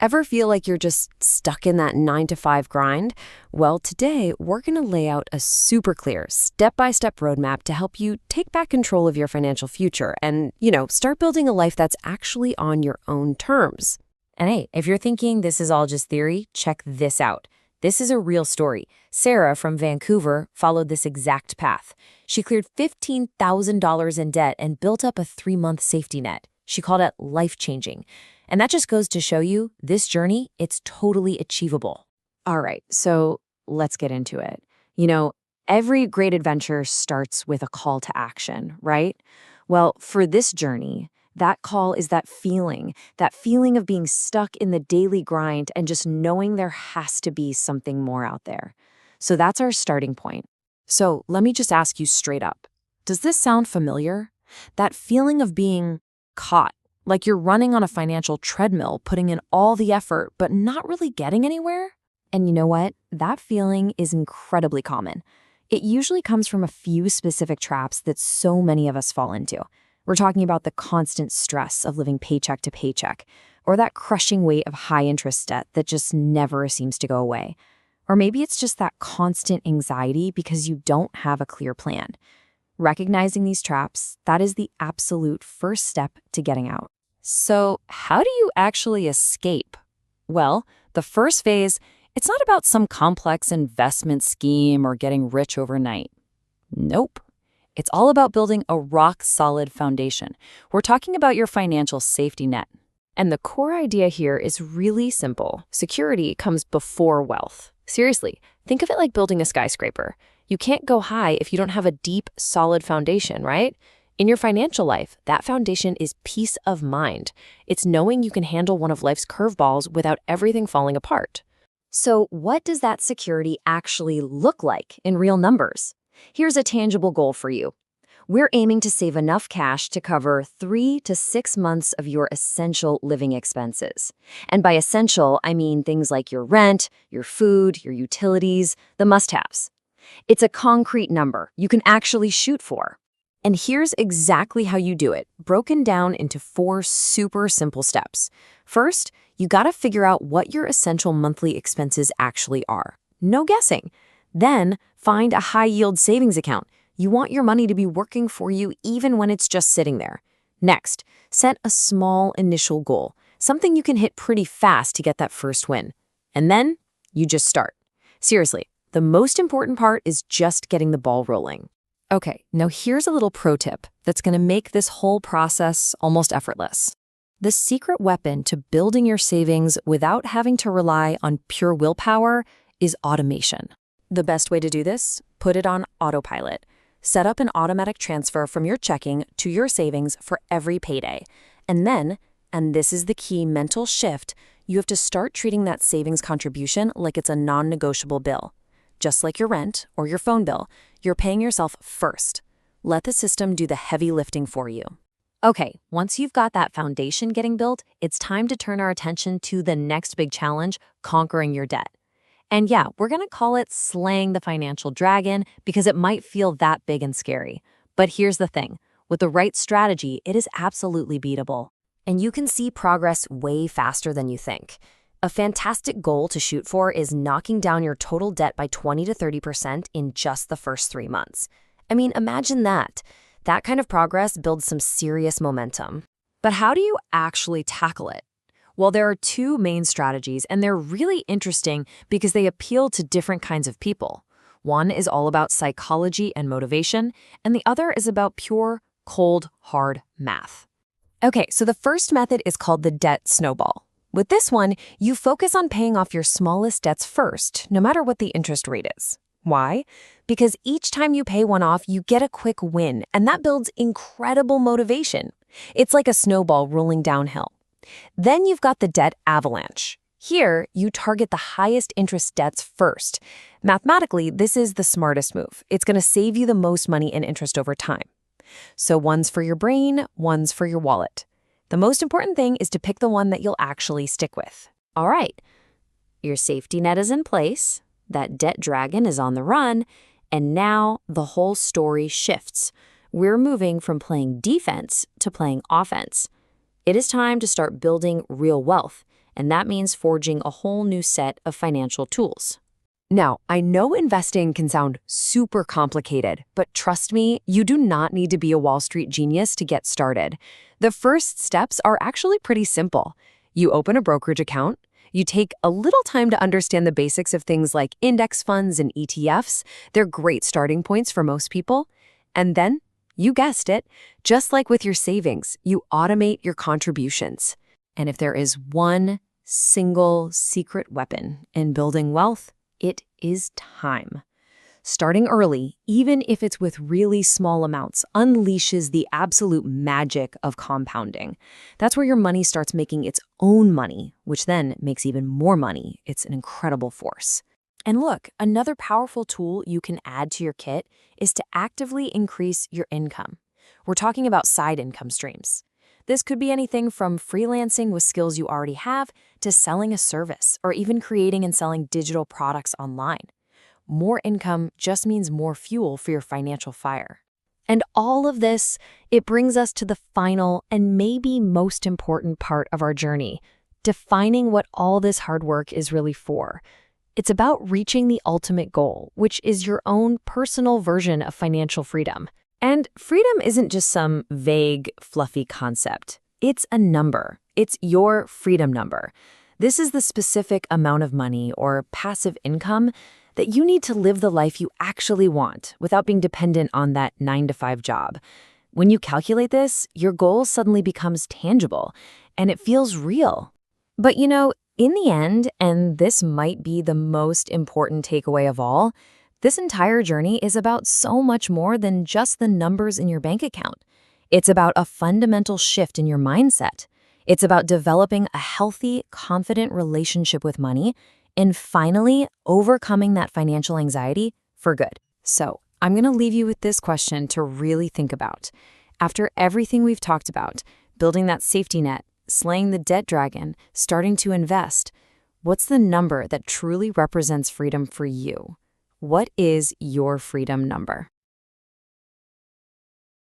Ever feel like you're just stuck in that 9 to 5 grind? Well, today we're going to lay out a super clear, step-by-step roadmap to help you take back control of your financial future and, start building a life that's actually on your own terms. And hey, if you're thinking this is all just theory, check this out. This is a real story. Sarah from Vancouver followed this exact path. She cleared $15,000 in debt and built up a 3-month safety net. She called it life-changing. And that just goes to show you this journey, it's totally achievable. All right, so let's get into it. Every great adventure starts with a call to action, right? Well, for this journey, that call is that feeling of being stuck in the daily grind and just knowing there has to be something more out there. So that's our starting point. So let me just ask you straight up. Does this sound familiar? That feeling of being caught, like you're running on a financial treadmill, putting in all the effort, but not really getting anywhere? And you know what? That feeling is incredibly common. It usually comes from a few specific traps that so many of us fall into. We're talking about the constant stress of living paycheck to paycheck, or that crushing weight of high-interest debt that just never seems to go away. Or maybe it's just that constant anxiety because you don't have a clear plan. Recognizing these traps, that is the absolute first step to getting out. So how do you actually escape? Well, the first phase, it's not about some complex investment scheme or getting rich overnight. Nope. It's all about building a rock-solid foundation. We're talking about your financial safety net. And the core idea here is really simple. Security comes before wealth. Seriously, think of it like building a skyscraper. You can't go high if you don't have a deep, solid foundation, right? In your financial life, that foundation is peace of mind. It's knowing you can handle one of life's curveballs without everything falling apart. So what does that security actually look like in real numbers? Here's a tangible goal for you. We're aiming to save enough cash to cover 3 to 6 months of your essential living expenses. And by essential, I mean things like your rent, your food, your utilities, the must-haves. It's a concrete number you can actually shoot for. And here's exactly how you do it, broken down into 4 super simple steps. First, you gotta figure out what your essential monthly expenses actually are. No guessing. Then, find a high-yield savings account. You want your money to be working for you even when it's just sitting there. Next, set a small initial goal, something you can hit pretty fast to get that first win. And then, you just start. Seriously, the most important part is just getting the ball rolling. Okay, now here's a little pro tip that's going to make this whole process almost effortless. The secret weapon to building your savings without having to rely on pure willpower is automation. The best way to do this? Put it on autopilot. Set up an automatic transfer from your checking to your savings for every payday. And then, and this is the key mental shift, you have to start treating that savings contribution like it's a non-negotiable bill. Just like your rent or your phone bill, you're paying yourself first. Let the system do the heavy lifting for you. Okay, once you've got that foundation getting built, it's time to turn our attention to the next big challenge, conquering your debt. And yeah, we're going to call it slaying the financial dragon because it might feel that big and scary. But here's the thing. With the right strategy, it is absolutely beatable. And you can see progress way faster than you think. A fantastic goal to shoot for is knocking down your total debt by 20 to 30% in just the first 3 months. I mean, imagine that. That kind of progress builds some serious momentum. But how do you actually tackle it? Well, there are 2 main strategies, and they're really interesting because they appeal to different kinds of people. One is all about psychology and motivation, and the other is about pure, cold, hard math. Okay, so the first method is called the debt snowball. With this one, you focus on paying off your smallest debts first, no matter what the interest rate is. Why? Because each time you pay one off, you get a quick win, and that builds incredible motivation. It's like a snowball rolling downhill. Then you've got the debt avalanche. Here, you target the highest interest debts first. Mathematically, this is the smartest move. It's going to save you the most money in interest over time. So one's for your brain, one's for your wallet. The most important thing is to pick the one that you'll actually stick with. All right, your safety net is in place, that debt dragon is on the run, and now the whole story shifts. We're moving from playing defense to playing offense. It is time to start building real wealth, and that means forging a whole new set of financial tools. Now, I know investing can sound super complicated, but trust me, you do not need to be a Wall Street genius to get started. The first steps are actually pretty simple. You open a brokerage account, you take a little time to understand the basics of things like index funds and ETFs. They're great starting points for most people. And then, you guessed it, just like with your savings, you automate your contributions. And if there is one single secret weapon in building wealth, it is time. Starting early, even if it's with really small amounts, unleashes the absolute magic of compounding. That's where your money starts making its own money, which then makes even more money. It's an incredible force. And look, another powerful tool you can add to your kit is to actively increase your income. We're talking about side income streams. This could be anything from freelancing with skills you already have to selling a service or even creating and selling digital products online. More income just means more fuel for your financial fire. And all of this, it brings us to the final and maybe most important part of our journey, defining what all this hard work is really for. It's about reaching the ultimate goal, which is your own personal version of financial freedom. And freedom isn't just some vague, fluffy concept. It's a number. It's your freedom number. This is the specific amount of money or passive income that you need to live the life you actually want without being dependent on that 9-to-5 job. When you calculate this, your goal suddenly becomes tangible and it feels real. But in the end, and this might be the most important takeaway of all, this entire journey is about so much more than just the numbers in your bank account. It's about a fundamental shift in your mindset. It's about developing a healthy, confident relationship with money and finally overcoming that financial anxiety for good. So, I'm going to leave you with this question to really think about. After everything we've talked about, building that safety net, slaying the debt dragon, starting to invest, what's the number that truly represents freedom for you? What is your freedom number?